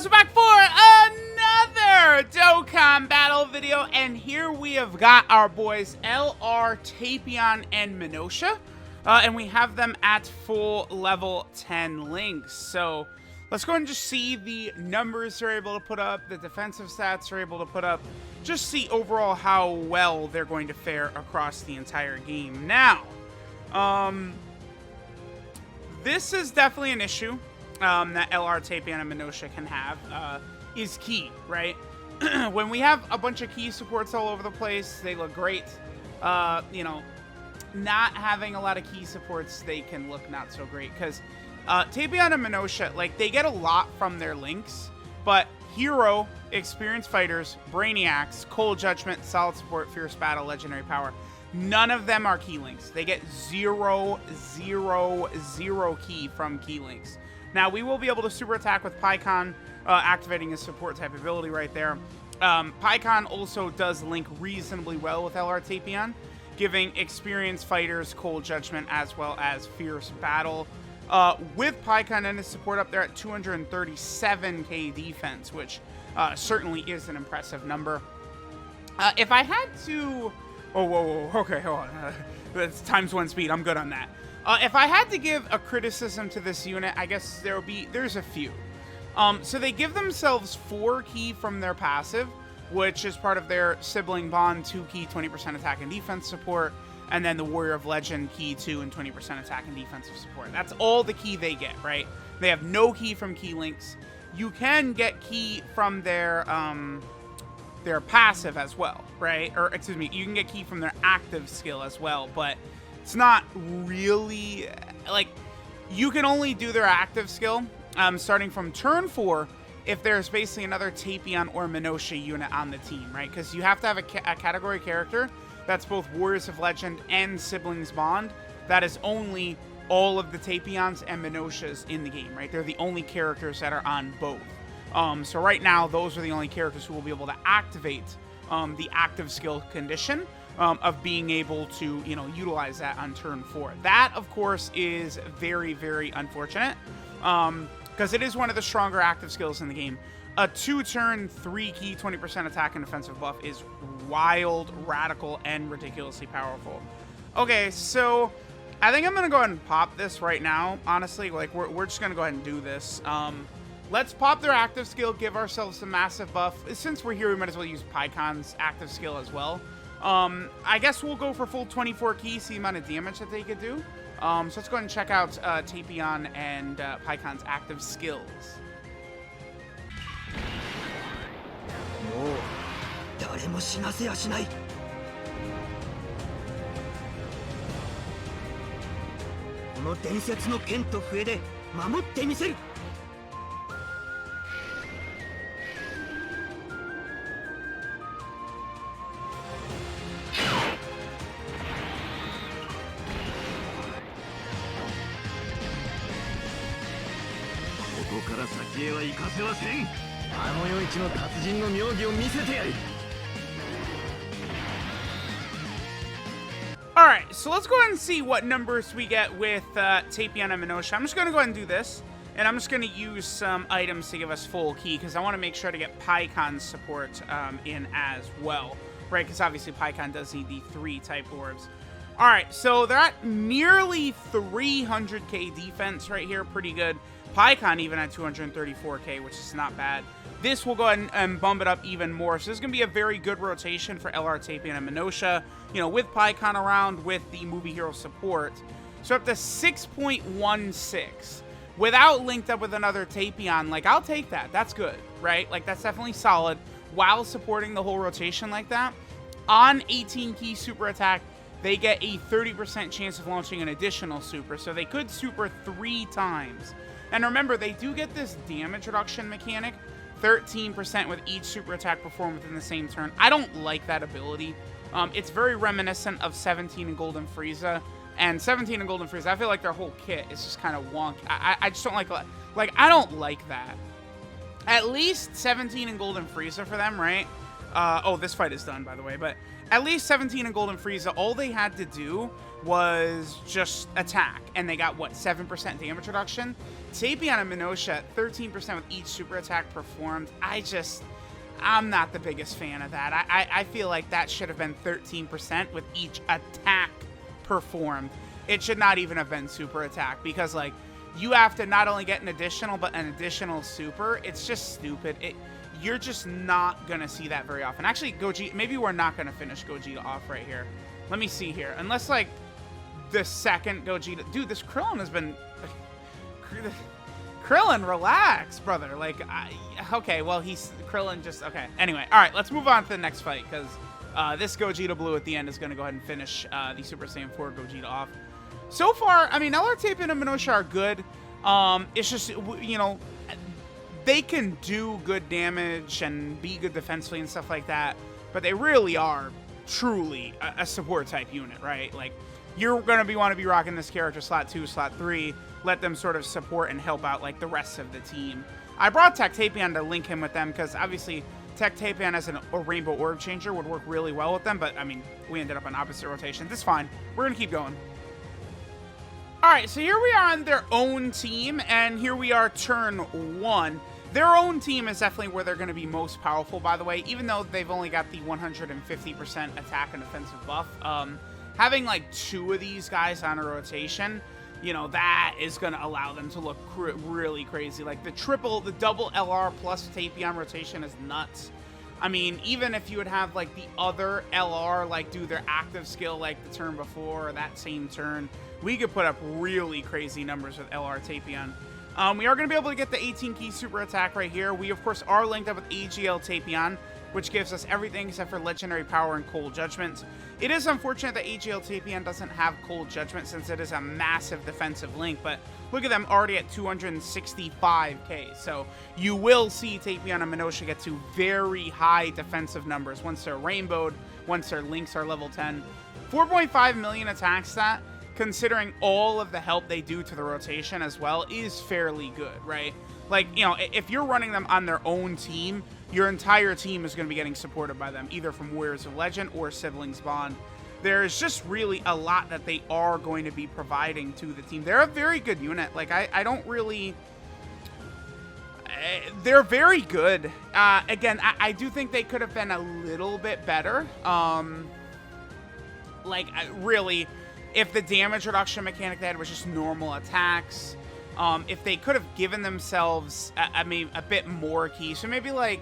guys, we're back for another Dokkan battle video, and here we have got our boys LR Tapion and Minotia, and we have them at full level 10 links. So let's go and just see the numbers they're able to put up, the defensive stats they're able to put up, just see overall how well they're going to fare across the entire game. Now, this is definitely an issue that LR Tapion and Minotia can have, is key, right? When we have a bunch of key supports all over the place, they look great. You know, not having a lot of key supports, they can look not so great, because Tapion and Minotia, like, they get a lot from their links, but Hero, Experienced Fighters, Brainiacs, Cold Judgment, Solid Support, Fierce Battle, Legendary Power, none of them are key links. They get 0, 0, 0 key from key links. Now, we will be able to super attack with Pikkon, activating his support type ability right there. Pikkon also does link reasonably well with LR Tapion, giving Experienced Fighters Cold Judgment as well as Fierce Battle. With Pikkon and his support up there at 237k defense, which certainly is an impressive number. If I had to... Oh, whoa, okay, hold on. That's ×1 speed. I'm good on that. If I had to give a criticism to this unit, I guess there's a few. So they give themselves 4 key from their passive, which is part of their Sibling Bond 2 key, 20% attack and defense support, and then the Warrior of Legend key 2 and 20% attack and defensive support. That's all the key they get, right? They have no key from key links. You can get key from their passive as well, right? Or excuse me, you can get key from their active skill as well, but it's not really, like, you can only do their active skill starting from turn 4 if there's basically another Tapion or Minotia unit on the team, right? Because you have to have a category character that's both Warriors of Legend and Siblings Bond. That is only all of the Tapions and Minotias in the game, right? They're the only characters that are on both. So right now, those are the only characters who will be able to activate the active skill condition of being able to, you know, utilize that on turn 4. That, of course, is very, very unfortunate because it is one of the stronger active skills in the game. A 2-turn, 3-key, 20% attack and defensive buff is wild, radical, and ridiculously powerful. Okay, so I think I'm going to go ahead and pop this right now. Honestly, like, we're just going to go ahead and do this. Let's pop their active skill, give ourselves a massive buff. Since we're here, we might as well use Pikkon's active skill as well. I guess we'll go for full 24 key, see the amount of damage that they could do. So let's go ahead and check out Tapion and Pikkon's active skills. Alright, so let's go ahead and see what numbers we get with Tapion and Minotia. I'm just going to go ahead and do this, and I'm just going to use some items to give us full key, because I want to make sure to get Pikkon's support in as well, right? Because obviously Pikkon does need the 3 type orbs. Alright, so they're at nearly 300k defense right here, pretty good. Pikkon even at 234k, which is not bad. This will go ahead and bump it up even more. So this is going to be a very good rotation for LR Tapion and Minotia, you know, with Pikkon around, with the movie hero support. So up to 6.16. Without linked up with another Tapion, like, I'll take that. That's good, right? Like, that's definitely solid. While supporting the whole rotation like that, on 18 key super attack, they get a 30% chance of launching an additional super. So they could super 3 times. And remember, they do get this damage reduction mechanic, 13% with each super attack performed within the same turn. I don't like that ability. It's very reminiscent of 17 and Golden Frieza. And 17 and Golden Frieza, I feel like their whole kit is just kind of wonky. I just don't like I don't like that. At least 17 and Golden Frieza for them, right? Oh, this fight is done, by the way. But at least 17 in Golden Frieza, all they had to do was just attack. And they got, what, 7% damage reduction? Tapion and Minotia, 13% with each super attack performed. I'm not the biggest fan of that. I feel like that should have been 13% with each attack performed. It should not even have been super attack, because, like, you have to not only get an additional, but an additional super. It's just stupid. You're just not going to see that very often. Actually, Gogeta, maybe we're not going to finish Gogeta off right here. Let me see here. Unless, like, the second Gogeta... Dude, this Krillin has been... Krillin, relax, brother. Like, okay, well, Krillin just... Okay, anyway. All right, let's move on to the next fight, because this Gogeta Blue at the end is going to go ahead and finish the Super Saiyan 4 Gogeta off. So far, I mean, LR Tapion and Minotia are good. It's just, you know, they can do good damage and be good defensively and stuff like that, but they really are truly a support type unit, right? Like, you're going to want to be rocking this character slot 2, slot 3, let them sort of support and help out, like, the rest of the team. I brought Tech Tapion to link him with them because, obviously, Tech Tapion as a Rainbow Orb Changer would work really well with them, but, I mean, we ended up on opposite rotation. This is fine. We're going to keep going. All right, so here we are on their own team, and here we are turn 1. Their own team is definitely where they're going to be most powerful, by the way, even though they've only got the 150% attack and defensive buff. Having, like, 2 of these guys on a rotation, you know, that is going to allow them to look really crazy. Like, the double LR plus Tapion rotation is nuts. I mean, even if you would have, like, the other LR, like, do their active skill, like, the turn before or that same turn, we could put up really crazy numbers with LR Tapion. We are going to be able to get the 18 key super attack right here. We, of course, are linked up with AGL Tapion, which gives us everything except for legendary power and cold judgment. It is unfortunate that AGL Tapion doesn't have cold judgment since it is a massive defensive link, but look at them already at 265k. So you will see Tapion and Minotia get to very high defensive numbers once they're rainbowed, once their links are level 10. 4.5 million attack stat, considering all of the help they do to the rotation as well, is fairly good, right? Like, you know, if you're running them on their own team, your entire team is going to be getting supported by them, either from Warriors of Legend or Siblings Bond. There's just really a lot that they are going to be providing to the team. They're a very good unit. Like, I don't really... They're very good. Again, I do think they could have been a little bit better. Really, if the damage reduction mechanic they had was just normal attacks, if they could have given themselves, a bit more key. So maybe, like,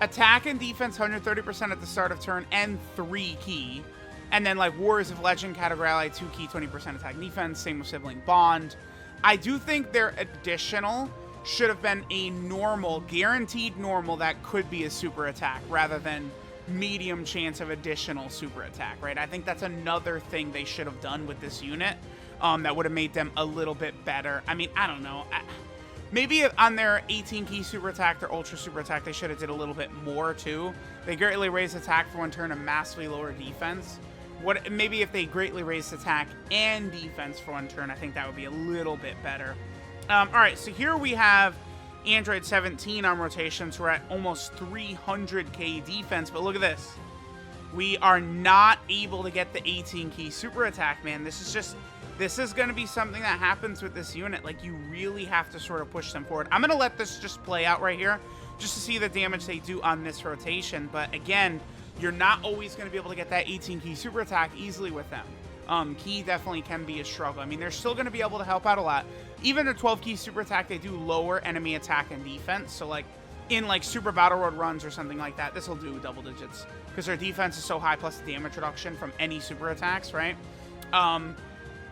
attack and defense 130% at the start of turn and 3 key. And then, like, Warriors of Legend category ally 2 key, 20% attack defense. Same with Sibling Bond. I do think their additional should have been a normal, guaranteed normal that could be a super attack rather than medium chance of additional super attack, right? I think that's another thing they should have done with this unit that would have made them a little bit better. I mean, I don't know. Maybe on their 18 key super attack, their ultra super attack, they should have did a little bit more too. They greatly raised attack for 1 turn and massively lower defense. Maybe if they greatly raised attack and defense for 1 turn, I think that would be a little bit better. All right, so here we have Android 17 on rotations. We're at almost 300k defense, but look at this. We are not able to get the 18 key super attack, man. This is going to be something that happens with this unit. Like, you really have to sort of push them forward. I'm going to let this just play out right here just to see the damage they do on this rotation. But again, you're not always going to be able to get that 18 key super attack easily with them. Key definitely can be a struggle. I mean, they're still going to be able to help out a lot. Even the 12 key super attack, they do lower enemy attack and defense. So, like, in, like, Super Battle Road runs or something like that, this will do double digits because their defense is so high plus the damage reduction from any super attacks, right?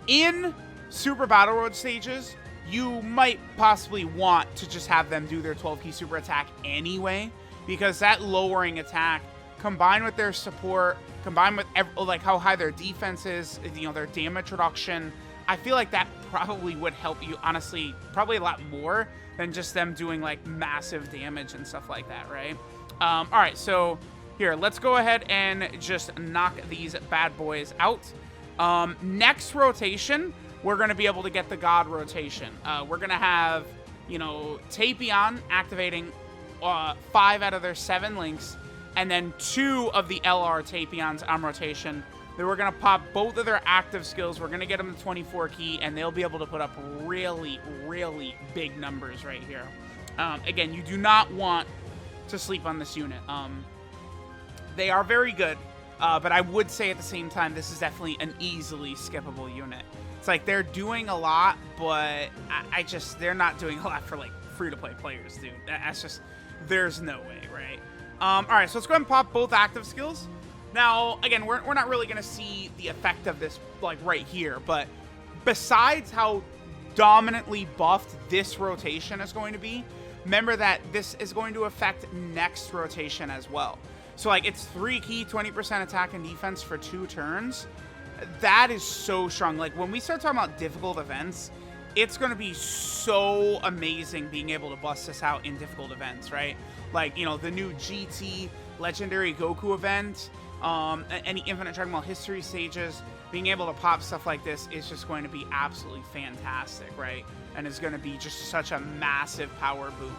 In Super Battle Road stages, you might possibly want to just have them do their 12 key super attack anyway, because that lowering attack combined with their support, combined with like how high their defense is, you know, their damage reduction, I feel like that probably would help you, honestly, probably a lot more than just them doing, like, massive damage and stuff like that, right? All right, so here, let's go ahead and just knock these bad boys out. Next rotation, we're going to be able to get the God rotation. We're going to have, you know, Tapion activating 5 out of their 7 links. and then 2 of the LR Tapions on rotation. Then we're going to pop both of their active skills. We're going to get them to 24 key, and they'll be able to put up really, really big numbers right here. Again, you do not want to sleep on this unit. They are very good, but I would say at the same time, this is definitely an easily skippable unit. It's like they're doing a lot, but they're not doing a lot for like free-to-play players, dude. That's just, there's no way, right? All right, so let's go ahead and pop both active skills. Now, again, we're not really going to see the effect of this like right here, but besides how dominantly buffed this rotation is going to be, remember that this is going to affect next rotation as well. So like it's 3 key, 20% attack and defense for 2 turns. That is so strong. Like when we start talking about difficult events, it's going to be so amazing being able to bust this out in difficult events, right? Like, you know, the new GT Legendary Goku event, any Infinite Dragon Ball History stages, being able to pop stuff like this is just going to be absolutely fantastic, right? And it's going to be just such a massive power boom.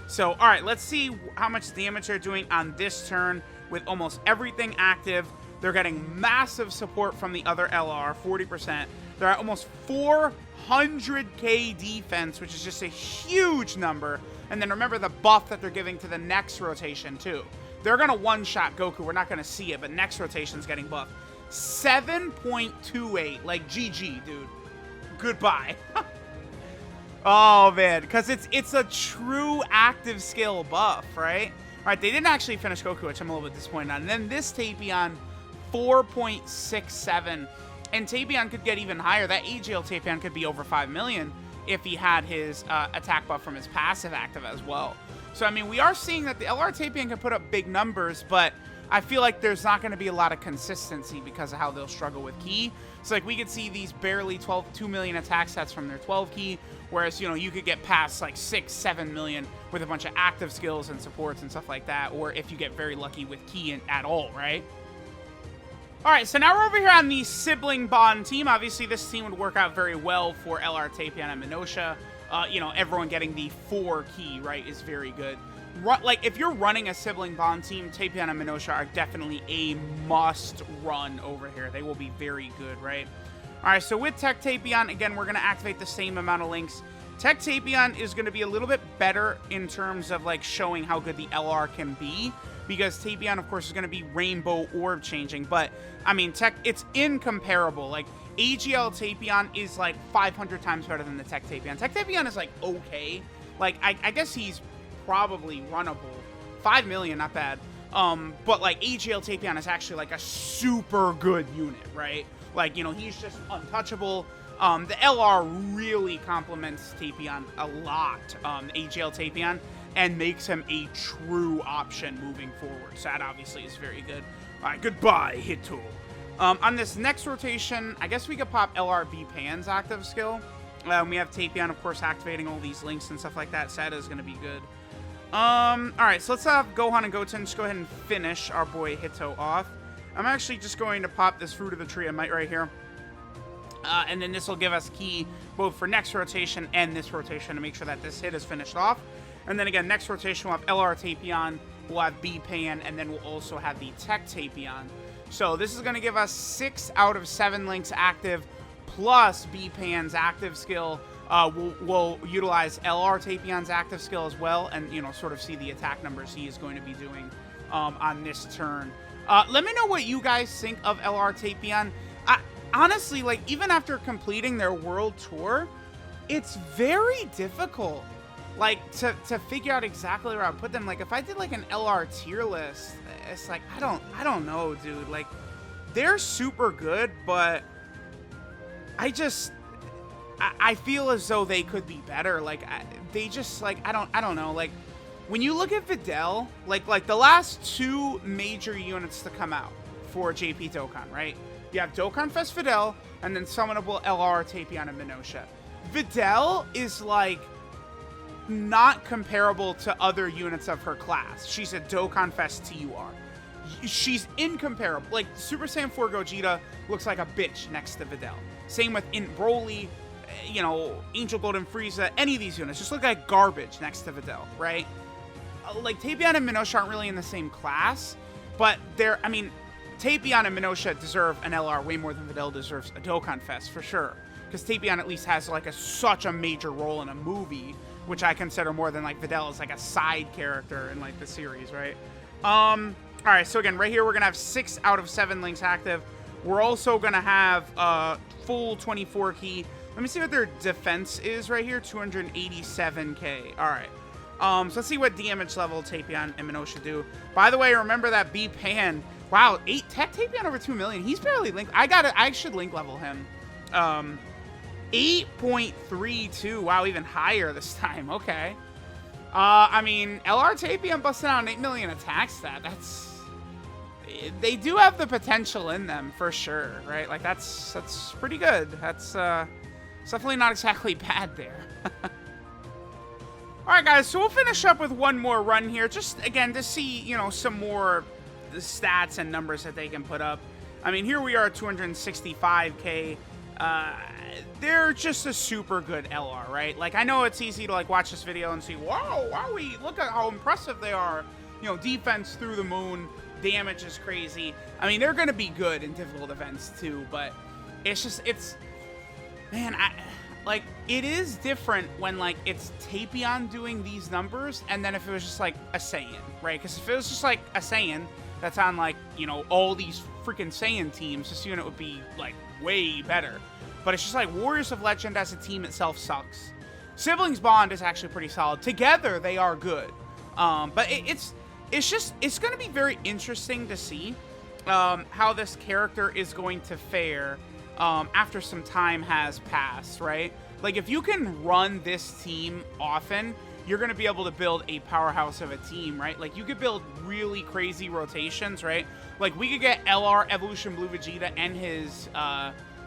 So, all right, let's see how much damage they're doing on this turn with almost everything active. They're getting massive support from the other LR, 40%. They're at almost 400k defense, which is just a huge number. And then remember the buff that they're giving to the next rotation, too. They're going to one-shot Goku. We're not going to see it, but next rotation's getting buffed. 7.28. Like, GG, dude. Goodbye. Oh, man. Because it's a true active skill buff, right? All right, they didn't actually finish Goku, which I'm a little bit disappointed on. And then this Tapion, 4.67. And Tapion could get even higher. That AGL Tapion could be over 5 million if he had his attack buff from his passive active as well. So, I mean, we are seeing that the LR Tapion can put up big numbers, but I feel like there's not going to be a lot of consistency because of how they'll struggle with key. So, like, we could see these barely 2 million attack sets from their 12 key, whereas, you know, you could get past, like, 6, 7 million with a bunch of active skills and supports and stuff like that, or if you get very lucky with key at all, right? All right, so now we're over here on the Sibling Bond team. Obviously, this team would work out very well for LR Tapion and Minotia. You know, everyone getting the 4 key, right, is very good. Like, if you're running a Sibling Bond team, Tapion and Minotia are definitely a must-run over here. They will be very good, right? All right, so with Tech Tapion, again, we're going to activate the same amount of links. Tech Tapion is going to be a little bit better in terms of, like, showing how good the LR can be, because Tapion, of course, is going to be rainbow orb changing. But, I mean, it's incomparable. Like, AGL Tapion is, like, 500 times better than the Tech Tapion. Tech Tapion is, like, okay. Like, I guess he's probably runnable. 5 million, not bad. But, like, AGL Tapion is actually, like, a super good unit, right? Like, you know, he's just untouchable. The LR really complements Tapion a lot, AGL Tapion, and makes him a true option moving forward. So that obviously is very good. All right, goodbye, Hito. On this next rotation, I guess we could pop LRB Pan's active skill. We have Tapion, of course, activating all these links and stuff like that. So that is going to be good. All right, so let's have Gohan and Goten just go ahead and finish our boy Hito off. I'm actually just going to pop this Fruit of the Tree of Might right here. And then this will give us key both for next rotation and this rotation to make sure that this hit is finished off. And then again, next rotation we'll have LR Tapion, we'll have B-Pan, and then we'll also have the Tech Tapion. So this is going to give us 6 out of 7 links active, plus B-Pan's active skill. We'll utilize LR Tapion's active skill as well, and, you know, sort of see the attack numbers he is going to be doing on this turn. Let me know what you guys think of LR Tapion. Honestly, like, even after completing their world tour, it's very difficult, like, to figure out exactly where I put them. Like, if I did, like, an LR tier list, it's like, I don't know, dude. Like, they're super good, but I feel as though they could be better. Like, they just, like, I don't know. Like, when you look at Videl, like the last 2 major units to come out for JP Dokkan, right? You have Dokkan Fest Videl, and then summonable LR Tapion and Minotia. Videl is, like, not comparable to other units of her class. She's a Dokkan Fest TUR. She's incomparable. Like, Super Saiyan 4 Gogeta looks like a bitch next to Videl. Same with Broly, you know, Angel Golden Frieza, any of these units just look like garbage next to Videl, right? like, Tapion and Minotia aren't really in the same class, but they're, I mean, Tapion and Minotia deserve an LR way more than Videl deserves a Dokkan Fest, for sure. Because Tapion at least has, like, such a major role in a movie, which I consider more than, like, Videl is, like, a side character in, like, the series, right? Alright, so again, right here, we're going to have 6 out of 7 links active. We're also going to have full 24 key. Let me see what their defense is right here, 287k. Alright. So let's see what damage level Tapion and Minotia do. By the way, remember that B Pan. Wow, 8 tech Tapion over 2 million. He's barely linked. I should link level him. 8.32. Wow, even higher this time. Okay. I mean, LR Tapion busting out an 8 million attack stat. They do have the potential in them for sure, right? Like that's pretty good. That's definitely not exactly bad there. All right, guys. So we'll finish up with one more run here, just again to see, you know, some more stats and numbers that they can put up. I mean, here we are at 265k. They're just a super good LR, right? Like, I know it's easy to, like, watch this video and see, wow, wowie, look at how impressive they are. You know, defense through the moon, damage is crazy. I mean, they're going to be good in difficult events, too, but it's just, man, like, it is different when, like, it's Tapion doing these numbers, and then if it was just, like, a Saiyan, right? Because if it was just, like, a Saiyan that's on, like, you know, all these freaking Saiyan teams, this unit would be, like, way better. But it's just like Warriors of Legend as a team itself sucks. Siblings Bond is actually pretty solid. Together, they are good. But it's going to be very interesting to see how this character is going to fare after some time has passed, right? Like, if you can run this team often, you're going to be able to build a powerhouse of a team, right? Like, you could build really crazy rotations, right? Like, we could get LR Evolution Blue Vegeta and his,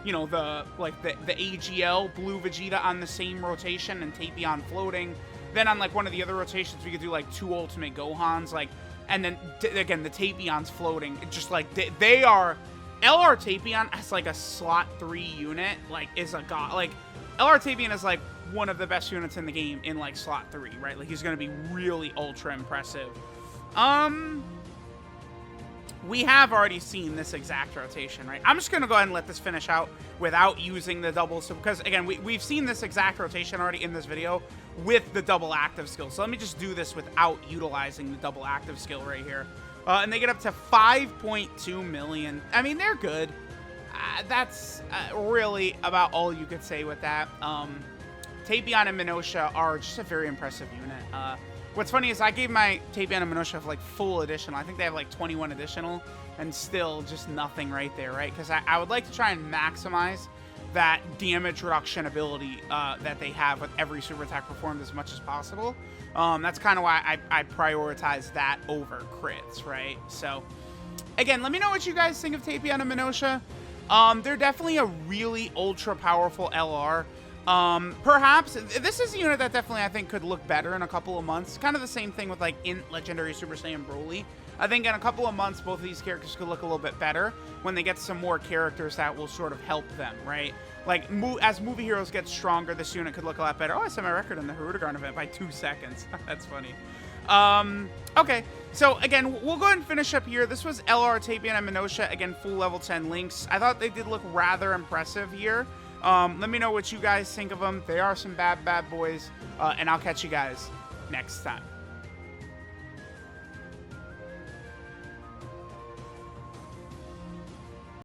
you know, the AGL Blue Vegeta on the same rotation and Tapion floating. Then on, like, one of the other rotations, we could do, like, 2 Ultimate Gohans, like, and then, again, the Tapion's floating. It's just, like, they are... LR Tapion as, like, a slot 3 unit, like, is a god. Like, LR Tapion is, like, one of the best units in the game in, like, slot 3, right? Like, he's going to be really ultra impressive. We have already seen this exact rotation, right? I'm just going to go ahead and let this finish out without using the double. So, because, again, we've seen this exact rotation already in this video with the double active skill. So let me just do this without utilizing the double active skill right here. And they get up to 5.2 million. I mean, they're good. That's really about all you could say with that. Tapion and Minotia are just a very impressive unit. What's funny is I gave my Tapion and Minotia like full additional. I think they have like 21 additional and still just nothing right there, right? Because I would like to try and maximize that damage reduction ability that they have with every super attack performed as much as possible. That's kind of why I prioritize that over crits, right? So, again, let me know what you guys think of Tapion and Minotia. They're definitely a really ultra powerful LR. Perhaps this is a unit that definitely I think could look better in a couple of months. Kind of the same thing with like in Legendary Super Saiyan Broly. I think in a couple of months, both of these characters could look a little bit better when they get some more characters that will sort of help them, right? Like, as movie heroes get stronger, this unit could look a lot better. Oh, I set my record in the Hirudegarn event by 2 seconds. That's funny. Okay, so again, we'll go ahead and finish up here. This was LR Tapion and Minotia. Again, full level 10 links. I thought they did look rather impressive here. Let me know what you guys think of them. They are some bad boys, and I'll catch you guys next time.